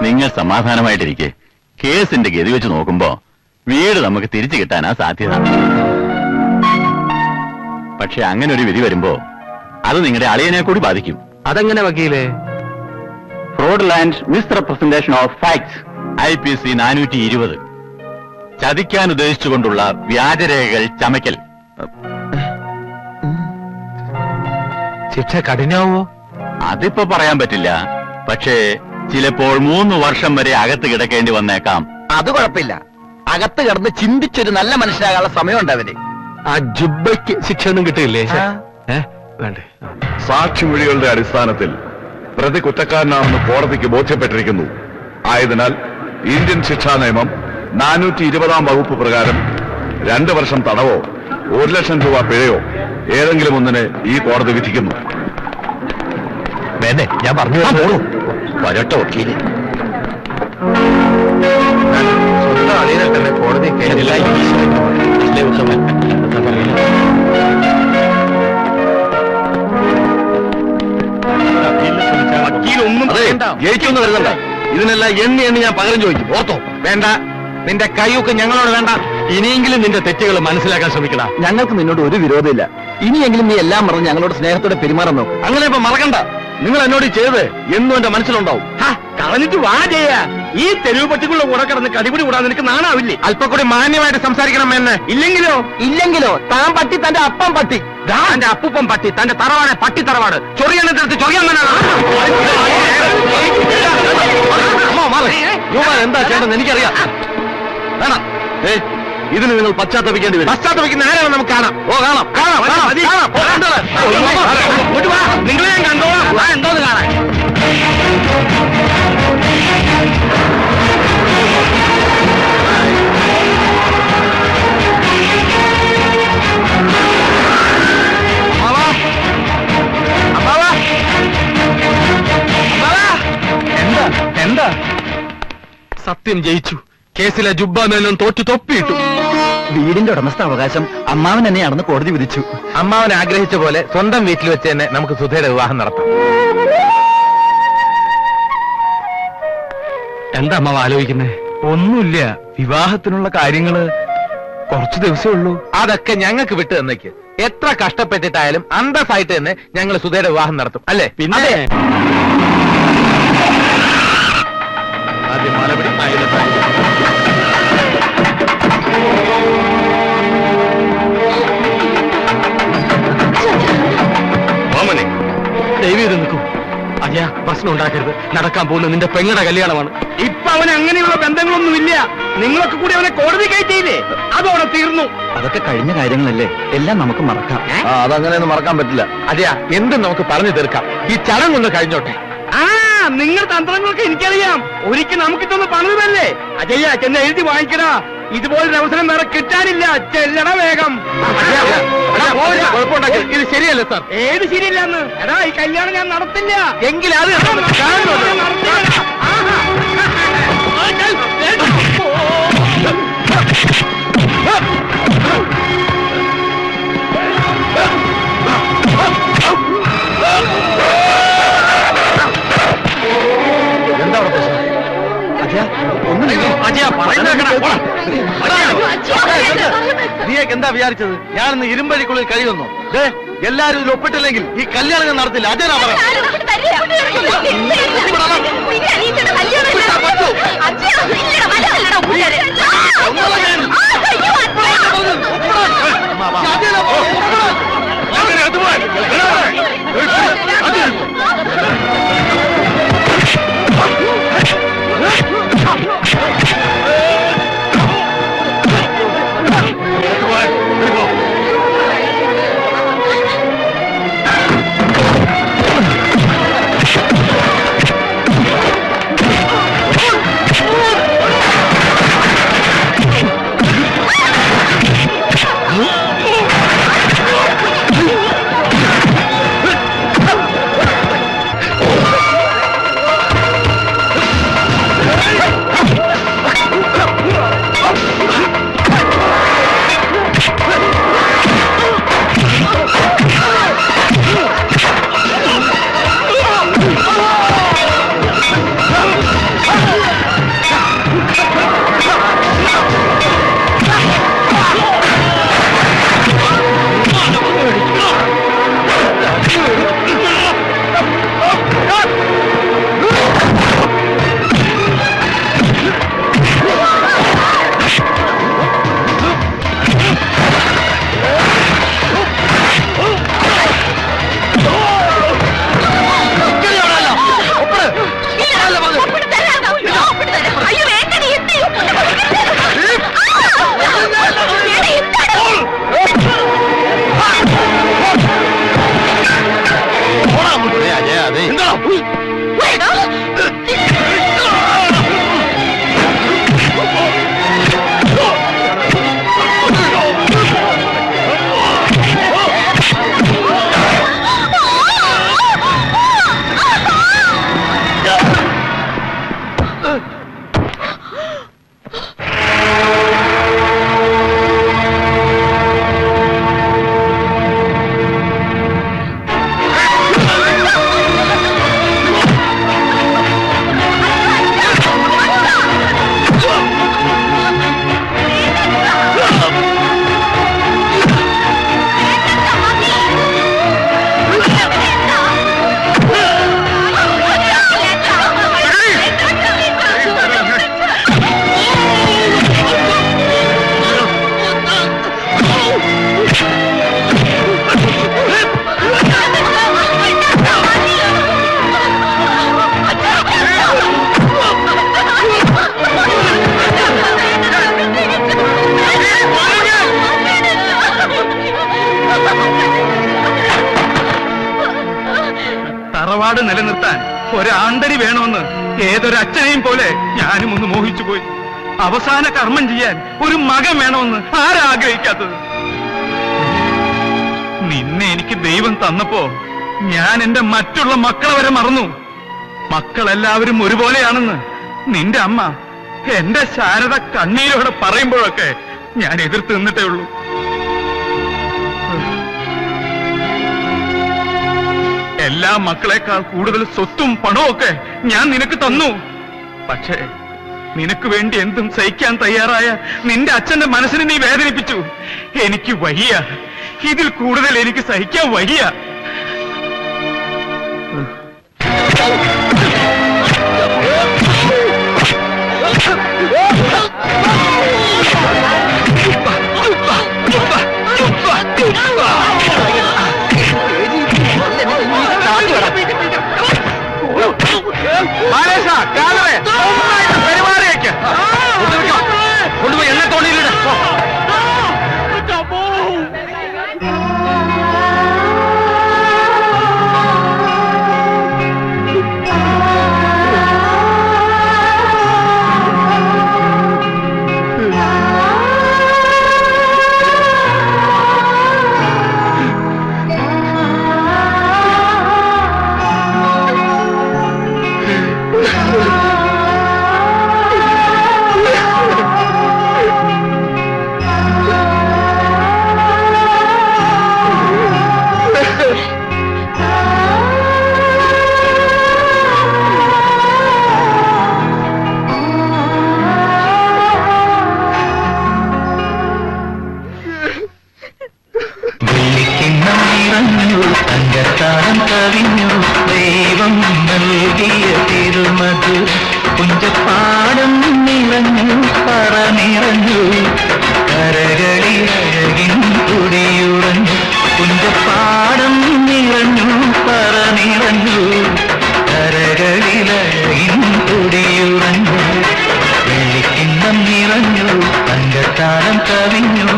നിങ്ങൾ സമാധാനമായിട്ടിരിക്കെ. കേസിന്റെ ഗതി വെച്ച് നോക്കുമ്പോ വീട് നമുക്ക് തിരിച്ചു കിട്ടാനാ സാധ്യത. പക്ഷെ അങ്ങനെ ഒരു വിധി വരുമ്പോ അത് നിങ്ങളുടെ അളിയനെ കൂടി ബാധിക്കും. അതെങ്ങനെ വക്കീലേ? ഫ്രോഡുലാൻഡ് മിസ്റെപ്രസന്റേഷൻ ഓഫ് ഫാക്ട്സ് IPC 420. ചതിക്കാൻ ഉദ്ദേശിച്ചുകൊണ്ടുള്ള വ്യാജരേഖകൾ ചമയ്ക്കൽ. ശിക്ഷ കഠിനാവോ? അതിപ്പോ പറയാൻ പറ്റില്ല. പക്ഷേ ചിലപ്പോൾ 3 വർഷം വരെ അകത്ത് കിടക്കേണ്ടി വന്നേക്കാം. അത് കുഴപ്പമില്ല. അകത്ത് കിടന്ന് ചിന്തിച്ചൊരു നല്ല മനുഷ്യരാകാനുള്ള സമയമുണ്ട് അവര്. ആ ജുബയ്ക്ക് ശിക്ഷ ഒന്നും കിട്ടില്ലേ? വേണ്ടേ? സാക്ഷിമൊഴികളുടെ അടിസ്ഥാനത്തിൽ പ്രതി കുറ്റക്കാരനാണെന്ന് കോടതിക്ക് ബോധ്യപ്പെട്ടിരിക്കുന്നു. ആയതിനാൽ ഇന്ത്യൻ ശിക്ഷാ നിയമം 420 വകുപ്പ് പ്രകാരം 2 വർഷം തടവോ 1 ലക്ഷം രൂപ പിഴയോ ഏതെങ്കിലും ഒന്നിനെ ഈ കോടതി വിധിക്കുന്നു. ഞാൻ പറഞ്ഞു വരട്ടെ വക്കീല്. സ്വന്തം അളിയനെ തന്നെ കോടതി ജയിച്ചൊന്നും വരുന്നുണ്ട. ഇതിനെല്ലാം എണ്ണി ഞാൻ പകരം ചോദിക്കും. ഓർത്തോ? വേണ്ട, നിന്റെ കൈയൊക്കെ ഞങ്ങളോട് വേണ്ട. ഇനിയെങ്കിലും നിന്റെ തെറ്റുകൾ മനസ്സിലാക്കാൻ ശ്രമിക്കണം. ഞങ്ങൾക്ക് നിന്നോട് ഒരു വിരോധമില്ല. ഇനിയെങ്കിലും നീ എല്ലാം മറന്ന് ഞങ്ങളോട് സ്നേഹത്തോടെ പെരുമാറാൻ നോക്കും. അങ്ങനെ ഇപ്പൊ മറക്കണ്ട. നിങ്ങൾ എന്നോട് ചെയ്ത് എന്നും എന്റെ മനസ്സിലുണ്ടാവും. കളഞ്ഞിട്ട് വാ ചെയ്യാ. ഈ തെരുവ് പട്ടികളുടെ കൂടെ കിടന്ന് കടിപിടി കൂടാൻ നിനക്ക് നാണാവില്ലേ? അല്പം കൂടി മാന്യമായിട്ട് സംസാരിക്കണം എന്നെ. ഇല്ലെങ്കിലോ താൻ പട്ടി തന്റെ അപ്പം പട്ടി, തന്റെ അപ്പൂപ്പം പട്ടി, തന്റെ തറവാട് പട്ടി തറവാട് ചൊറിയാനെടുത്ത് ചൊറിയാൻ എന്താ ചെയ്യേണ്ടത് എനിക്കറിയാം. വേണം, ഇതിന് നിങ്ങൾ പശ്ചാത്തപിക്കേണ്ടി വരും. പശ്ചാത്തപിക്കുന്ന ആരാണ് നമുക്ക് കാണാം. കാണാം. നിങ്ങളെ ഞാൻ കണ്ടോളാം. എന്തോന്ന് കാണാൻ? എന്താ? സത്യം ജയിച്ചു. കേസിലെ ജുബ്ബാമേനോൻ തോറ്റു തൊപ്പിയിട്ടു. വീടിന്റെ ഉടമസ്ഥ അവകാശം അമ്മാവൻ തന്നെയാണെന്ന് കോടതി വിധിച്ചു. അമ്മാവൻ ആഗ്രഹിച്ച പോലെ സ്വന്തം വീട്ടിൽ വെച്ച് തന്നെ നമുക്ക് സുധയുടെ വിവാഹം നടത്താം. എന്താ അമ്മാവ് ആലോചിക്കുന്നേ? ഒന്നുമില്ല. വിവാഹത്തിനുള്ള കാര്യങ്ങള് കുറച്ചു ദിവസമേ ഉള്ളൂ. അതൊക്കെ ഞങ്ങൾക്ക് വിട്ടു തന്നേക്ക്. എത്ര കഷ്ടപ്പെട്ടിട്ടായാലും അന്തസ്സായിട്ട് തന്നെ ഞങ്ങൾ സുധയുടെ വിവാഹം നടത്തും. അല്ലേ? പിന്നെ ആദ്യം മലപടി ദൈവം ഇത് നിൽക്കും. അയ്യാ, പ്രശ്നം ഉണ്ടാക്കരുത്. നടക്കാൻ പോകുന്ന നിന്റെ പെങ്ങളുടെ കല്യാണമാണ്. ഇപ്പൊ അവന് അങ്ങനെയുള്ള ബന്ധങ്ങളൊന്നുമില്ല. നിങ്ങളൊക്കെ കൂടി അവനെ കോടതി കയറ്റിയില്ലേ? അതോടെ തീർന്നു. അതൊക്കെ കഴിഞ്ഞ കാര്യങ്ങളല്ലേ. എല്ലാം നമുക്ക് മറക്കാം. അതങ്ങനെയൊന്നും മറക്കാൻ പറ്റില്ല. അതെയാ, എന്തും നമുക്ക് പറഞ്ഞു തീർക്കാം. ഈ ചടങ്ങൊന്ന് കഴിഞ്ഞോട്ടെ. നിങ്ങളുടെ തന്ത്രങ്ങളൊക്കെ എനിക്കറിയാം. ഒരിക്കൽ നമുക്കിട്ടൊന്ന് പണിതല്ലേ? അജയ്യ, ചെന്ന് എഴുതി വാങ്ങിക്കടാ. ഇതുപോലൊരു അവസരം വേറെ കിട്ടാനില്ല. ചെല്ലട വേഗം. ഇത് ശരിയല്ല സാർ. ഏത് ശരിയല്ലെന്ന്? എടാ, ഈ കല്യാണം ഞാൻ നടത്തില്ല. എങ്കിൽ അത് എന്താ പ്രശ്നം? നീയൊക്കെ എന്താ വിചാരിച്ചത്? ഞാനിന്ന് ഇരുമ്പഴിക്കുള്ളിൽ കഴിയുന്നു. എല്ലാരും ഇതിൽ ഒപ്പിട്ടില്ലെങ്കിൽ ഈ കല്യാണം ഞാൻ നടത്തില്ല. അജയനാ പറയാം. തറവാട് നിലനിർത്താൻ ഒരാണ്ടരി വേണമെന്ന് ഏതൊരച്ഛനെയും പോലെ ഞാനും ഒന്ന് മോഹിച്ചു പോയി. അവസാന കർമ്മം ചെയ്യാൻ ഒരു മകൻ വേണമെന്ന് ആരാഗ്രഹിക്കാത്തത്? നിന്നെ എനിക്ക് ദൈവം തന്നപ്പോ ഞാൻ എന്റെ മറ്റുള്ള മക്കളെ വരെ മറന്നു. മക്കളെല്ലാവരും ഒരുപോലെയാണെന്ന് നിന്റെ അമ്മ എന്റെ ശാരദ കണ്ണീരോടെ പറയുമ്പോഴൊക്കെ ഞാൻ എതിർത്ത് നിന്നിട്ടേ ഉള്ളൂ. എല്ലാ മക്കളെക്കാൾ കൂടുതൽ സ്വത്തും പണവും ഒക്കെ ഞാൻ നിനക്ക് തന്നു. പക്ഷേ നിനക്ക് വേണ്ടി എന്തും സഹിക്കാൻ തയ്യാറായ നിന്റെ അച്ഛന്റെ മനസ്സിനെ നീ വേദനിപ്പിച്ചു. എനിക്ക് വയ്യ, ഇതിൽ കൂടുതൽ എനിക്ക് സഹിക്കാൻ വയ്യ. കൊണ്ടുപോയി എണ്ണ തോണിയിലിട. തങ്കത്താരം കവിഞ്ഞു ദൈവം നൽകിയ തിരുമധുര കുഞ്ചപ്പാടം നിറഞ്ഞു പറനിറഞ്ഞു കരകളിൽ അഴകിൻ കുടിയുറഞ്ഞു കുഞ്ചപ്പാടം നിറഞ്ഞു പറനിറഞ്ഞു കരകളിൽ അഴകിൻ കുടിയുറഞ്ഞു വെള്ളിക്കിണ്ണം നിറഞ്ഞു തങ്കത്താരം കവിഞ്ഞു